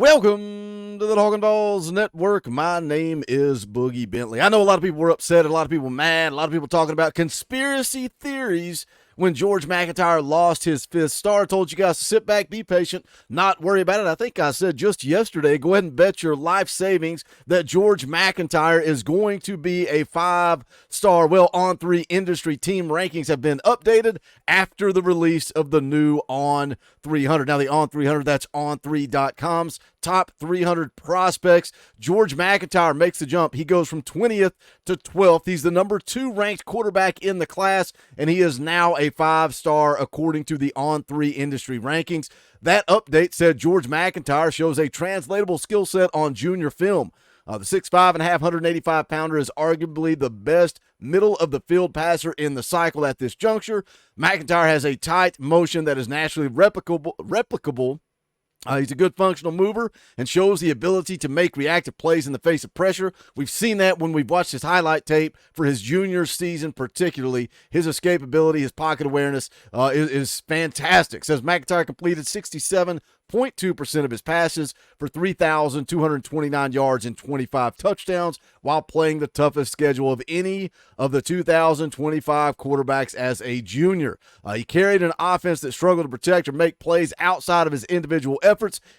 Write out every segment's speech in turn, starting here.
Welcome to the Talkin VAWLS Network. My name is Boogie Bentley. I know a lot of people were upset, a lot of people mad, a lot of people talking about conspiracy theories when George McIntyre lost his fifth star. I told you guys to sit back, be patient, not worry about it. I think I said just yesterday, go ahead and bet your life savings that George McIntyre is going to be a 5-star. Well, On3 industry team rankings have been updated after the release of the new On 300. Now, the On 300, that's On3.com's top 300 prospects. George McIntyre makes the jump. He goes from 20th to 12th. He's the number 2 ranked quarterback in the class, and he is now a 5-star according to the On3 industry rankings. That update said George McIntyre shows a translatable skill set on junior film. The 6'5 and a half, 185-pounder is arguably the best middle-of-the-field passer in the cycle at this juncture. McIntyre has a tight motion that is naturally replicable. He's a good functional mover and shows the ability to make reactive plays in the face of pressure. We've seen that when we've watched his highlight tape for his junior season particularly. His escapability, his pocket awareness is fantastic. Says McIntyre completed 67.2% of his passes for 3,229 yards and 25 touchdowns while playing the toughest schedule of any of the 2025 quarterbacks as a junior. He carried an offense that struggled to protect or make plays outside of his individual efforts.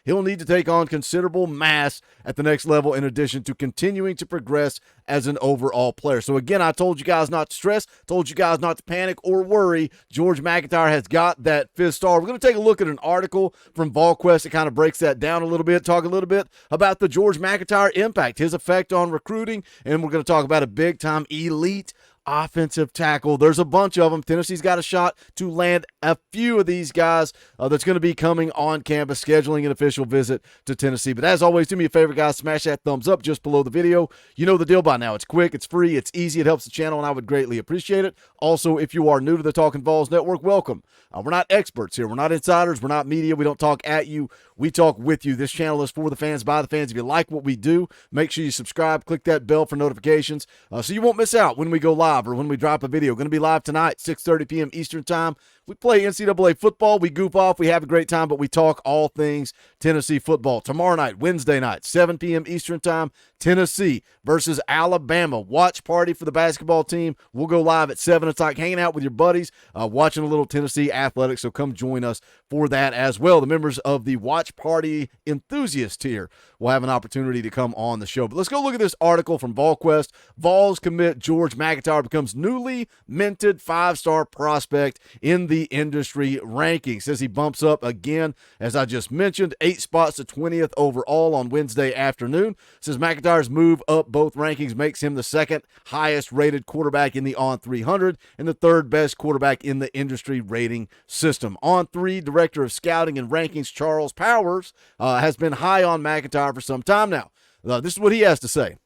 He'll need to take on considerable mass at the next level in addition to continuing to progress as an overall player. So again, I told you guys not to stress, told you guys not to panic or worry. George McIntyre has got that 5th star. We're going to take a look at an article from VolQuest that kind of breaks that down a little bit, talk a little bit about the George McIntyre impact, his effect on recruiting, and we're going to talk about a big-time elite offensive tackle. There's a bunch of them. Tennessee's got a shot to land a few of these guys that's going to be coming on campus, scheduling an official visit to Tennessee. But as always, do me a favor, guys, smash that thumbs up just below the video. You know the deal by now. It's quick, it's free, it's easy, it helps the channel, and I would greatly appreciate it. Also, if you are new to the Talkin VAWLS Network, welcome. We're not experts here. We're not insiders. We're not media. We don't talk at you. We talk with you. This channel is for the fans, by the fans. If you like what we do, make sure you subscribe, click that bell for notifications so you won't miss out when we go live or when we drop a video. Going to be live tonight, 6:30 p.m. Eastern Time. We play NCAA football. We goof off. We have a great time, but we talk all things Tennessee football. Tomorrow night, Wednesday night, 7 p.m. Eastern Time, Tennessee versus Alabama. Watch party for the basketball team. We'll go live at 7. It's like hanging out with your buddies, watching a little Tennessee athletics, so come join us for that as well. The members of the watch party enthusiast tier will have an opportunity to come on the show. But let's go look at this article from VolQuest. Vols commit George McIntyre becomes newly minted 5-star prospect in the industry rankings. Says he bumps up again, as I just mentioned, 8 spots to 20th overall on Wednesday afternoon. Says McIntyre's move up both rankings makes him the 2nd highest rated quarterback in the On 300 and the 3rd best quarterback in the industry rating system. On3 Director of Scouting and Rankings Charles Powers has been high on McIntyre for some time now. This is what he has to say.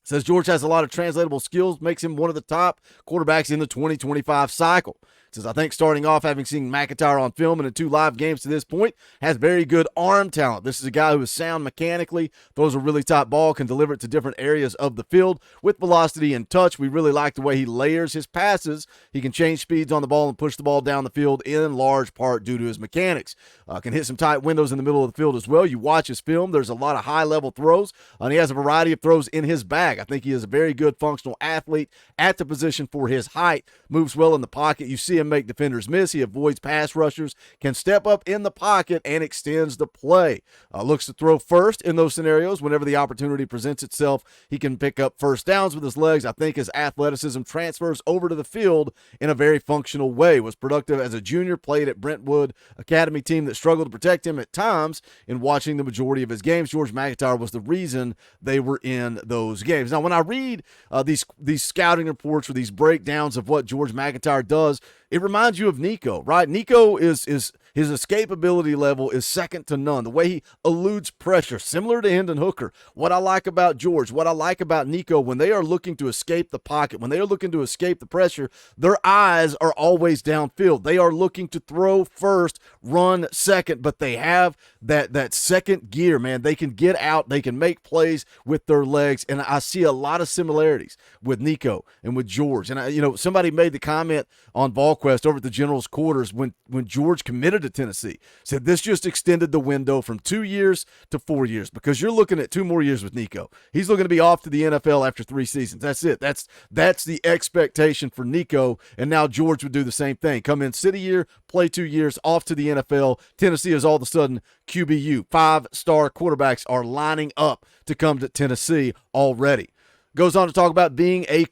Says George has a lot of translatable skills, makes him one of the top quarterbacks in the 2025 cycle. Says, I think starting off, having seen McIntyre on film and in 2 live games to this point, has very good arm talent. This is a guy who is sound mechanically, throws a really top ball, can deliver it to different areas of the field with velocity and touch. We really like the way he layers his passes. He can change speeds on the ball and push the ball down the field in large part due to his mechanics. Can hit some tight windows in the middle of the field as well. You watch his film, there's a lot of high-level throws, and he has a variety of throws in his bag. I think he is a very good functional athlete at the position for his height, moves well in the pocket. You see him make defenders miss. He avoids pass rushers, can step up in the pocket, and extends the play. Looks to throw first in those scenarios. Whenever the opportunity presents itself, he can pick up first downs with his legs. I think his athleticism transfers over to the field in a very functional way. Was productive as a junior, played at Brentwood Academy team that struggled to protect him at times. In watching the majority of his games, George McIntyre was the reason they were in those games. Now, when I read these scouting reports or these breakdowns of what George McIntyre does, it reminds you of Nico, right? Nico is his escapability level is second to none. The way he eludes pressure, similar to Hendon Hooker. What I like about George, what I like about Nico, when they are looking to escape the pocket, when they are looking to escape the pressure, their eyes are always downfield. They are looking to throw first, run second, but they have that second gear, man. They can get out, they can make plays with their legs, and I see a lot of similarities with Nico and with George. And somebody made the comment on VolQuest over at the General's quarters when George committed to Tennessee. Said this just extended the window from 2 years to 4 years because you're looking at 2 more years with Nico. He's looking to be off to the NFL after 3 seasons. That's it. That's the expectation for Nico, and now George would do the same thing. Come in, sit a year, play 2 years, off to the NFL. Tennessee is all of a sudden QBU. 5-star quarterbacks are lining up to come to Tennessee already. Goes on to talk about being a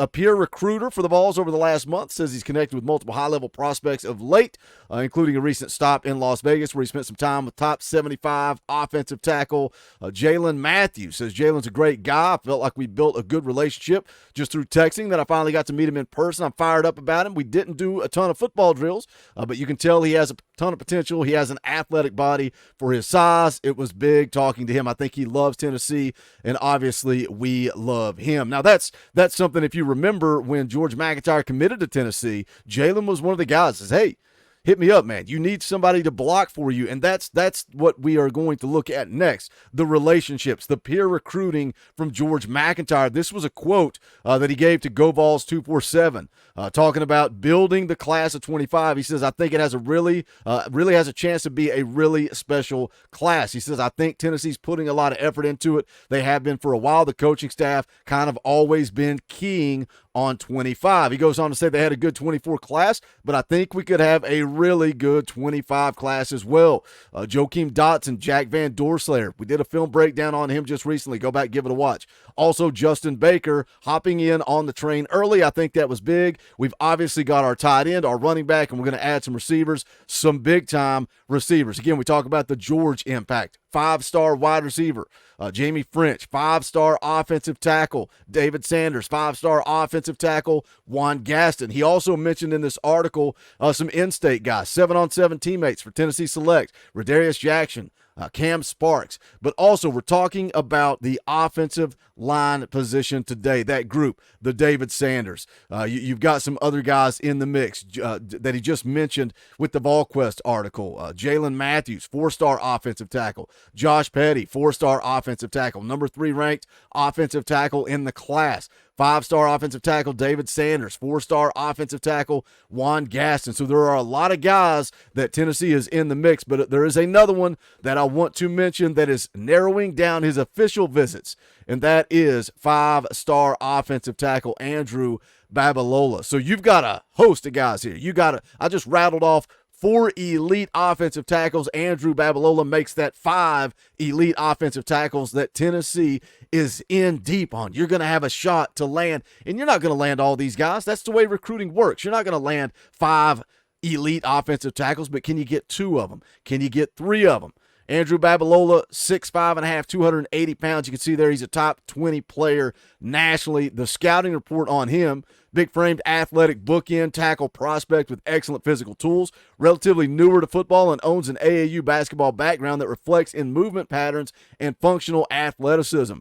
peer recruiter for the Vols over the last month. Says he's connected with multiple high-level prospects of late, including a recent stop in Las Vegas where he spent some time with top 75 offensive tackle Jalen Matthews. Says Jalen's a great guy. I felt like we built a good relationship just through texting. Then I finally got to meet him in person. I'm fired up about him. We didn't do a ton of football drills, but you can tell he has a ton of potential. He has an athletic body for his size. It was big talking to him. I think he loves Tennessee, and obviously we love him. Now that's something, if you remember when George McIntyre committed to Tennessee, Jalen was one of the guys that says, hey, hit me up, man. You need somebody to block for you. And that's what we are going to look at next. The relationships, the peer recruiting from George McIntyre. This was a quote that he gave to Go Vols 247, talking about building the class of 25. He says, I think it has really has a chance to be a really special class. He says, I think Tennessee's putting a lot of effort into it. They have been for a while. The coaching staff kind of always been keying on 25. He goes on to say they had a good 24 class, but I think we could have a really good 25 class as well. Joakim Dotson, Jack Van Doorslayer. We did a film breakdown on him just recently. Go back, give it a watch. Also, Justin Baker hopping in on the train early. I think that was big. We've obviously got our tight end, our running back, and we're going to add some receivers, some big-time receivers. Again, we talk about the George impact. 5-star wide receiver, Jamie French. 5-star offensive tackle, David Sanders. 5-star offensive tackle, Juan Gaston. He also mentioned in this article some in-state guys, 7-on-7 teammates for Tennessee Select, Rodarius Jackson, Cam Sparks. But also we're talking about the offensive line position today, that group, the David Sanders. You've got some other guys in the mix that he just mentioned with the VolQuest article. Jalen Matthews, 4-star offensive tackle. Josh Petty, 4-star offensive tackle. Number 3 ranked offensive tackle in the class. 5-star offensive tackle, David Sanders. 4-star offensive tackle, Juan Gaston. So there are a lot of guys that Tennessee is in the mix, but there is another one that I want to mention that is narrowing down his official visits, and that is 5-star offensive tackle, Andrew Babalola. So you've got a host of guys here. I just rattled off 4 elite offensive tackles. Andrew Babalola makes that 5 elite offensive tackles that Tennessee is in deep on. You're going to have a shot to land, and you're not going to land all these guys. That's the way recruiting works. You're not going to land 5 elite offensive tackles, but can you get 2 of them? Can you get 3 of them? Andrew Babalola, 6'5.5", 280 pounds. You can see there he's a top 20 player nationally. The scouting report on him, big-framed athletic bookend tackle prospect with excellent physical tools, relatively newer to football and owns an AAU basketball background that reflects in movement patterns and functional athleticism.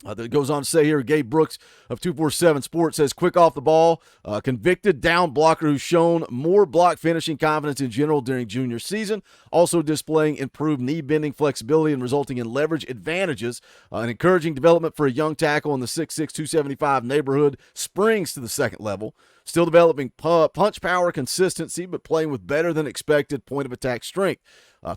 That goes on to say here, Gabe Brooks of 247 Sports says, quick off the ball, convicted down blocker who's shown more block finishing confidence in general during junior season, also displaying improved knee bending flexibility and resulting in leverage advantages. An encouraging development for a young tackle in the 6'6", 275 neighborhood, springs to the second level. Still developing punch power consistency, but playing with better than expected point of attack strength.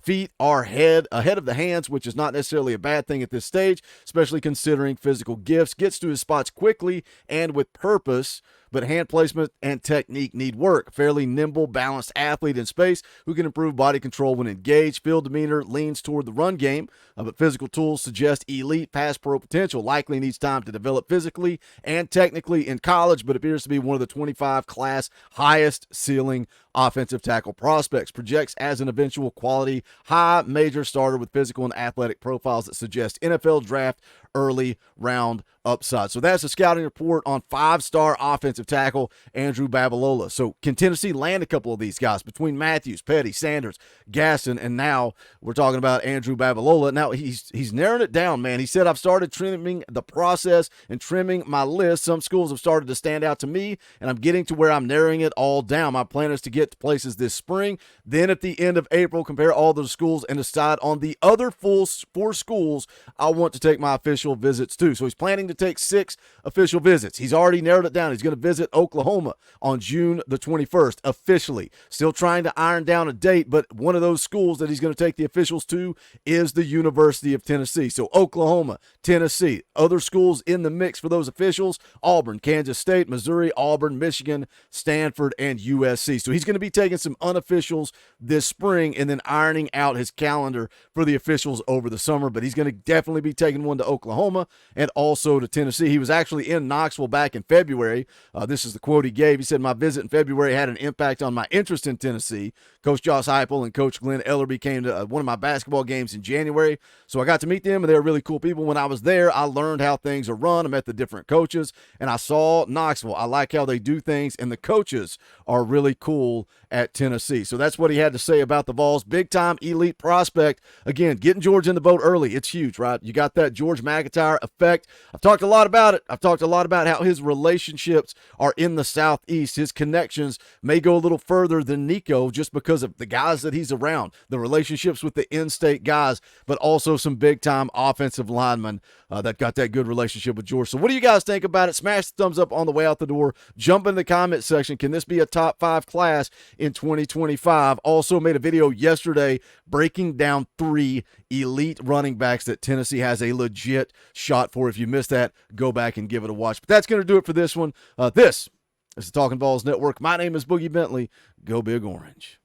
Feet are ahead of the hands, which is not necessarily a bad thing at this stage, especially considering physical gifts. Gets to his spots quickly and with purpose, but hand placement and technique need work. Fairly nimble, balanced athlete in space who can improve body control when engaged. Field demeanor leans toward the run game, but physical tools suggest elite pass pro potential. Likely needs time to develop physically and technically in college, but appears to be one of the 25 class highest ceiling offensive tackle prospects. Projects as an eventual quality high major starter with physical and athletic profiles that suggest NFL draft early round upside. So that's a scouting report on 5-star offensive tackle Andrew Babalola. So can Tennessee land a couple of these guys between Matthews, Petty, Sanders, Gaston, and now we're talking about Andrew Babalola. Now he's narrowing it down, man. He said, I've started trimming the process and trimming my list. Some schools have started to stand out to me, and I'm getting to where I'm narrowing it all down. My plan is to get to places this spring. Then at the end of April, compare all those schools and decide on the other 4 schools I want to take my official visits to. So he's planning to take 6 official visits. He's already narrowed it down. He's going to visit Oklahoma on June the 21st, officially. Still trying to iron down a date, but one of those schools that he's going to take the officials to is the University of Tennessee. So Oklahoma, Tennessee, other schools in the mix for those officials: Auburn, Kansas State, Missouri, Auburn, Michigan, Stanford, and USC. So he's going to be taking some unofficials this spring and then ironing out his calendar for the officials over the summer. But he's going to definitely be taking one to Oklahoma and also to Tennessee. He was actually in Knoxville back in February. This is the quote he gave. He said, "My visit in February had an impact on my interest in Tennessee. Coach Josh Heupel and Coach Glenn Ellerby came to one of my basketball games in January, so I got to meet them, and they were really cool people. When I was there, I learned how things are run. I met the different coaches, and I saw Knoxville. I like how they do things, and the coaches are really cool at Tennessee." So that's what he had to say about the Vols. Big-time elite prospect. Again, getting George in the boat early, it's huge, right? You got that George McIntyre effect. I've talked a lot about it. I've talked a lot about how his relationships are in the Southeast. His connections may go a little further than Nico just because of the guys that he's around, the relationships with the in-state guys, but also some big-time offensive linemen that got that good relationship with George. So what do you guys think about it? Smash the thumbs up on the way out the door. Jump in the comment section. Can this be a top 5 class in 2025? Also made a video yesterday breaking down 3 elite running backs that Tennessee has a legit shot for. If you missed that, go back and give it a watch. But that's going to do it for this one. This is the Talkin VAWLS Network. My name is Boogie Bentley. Go Big Orange.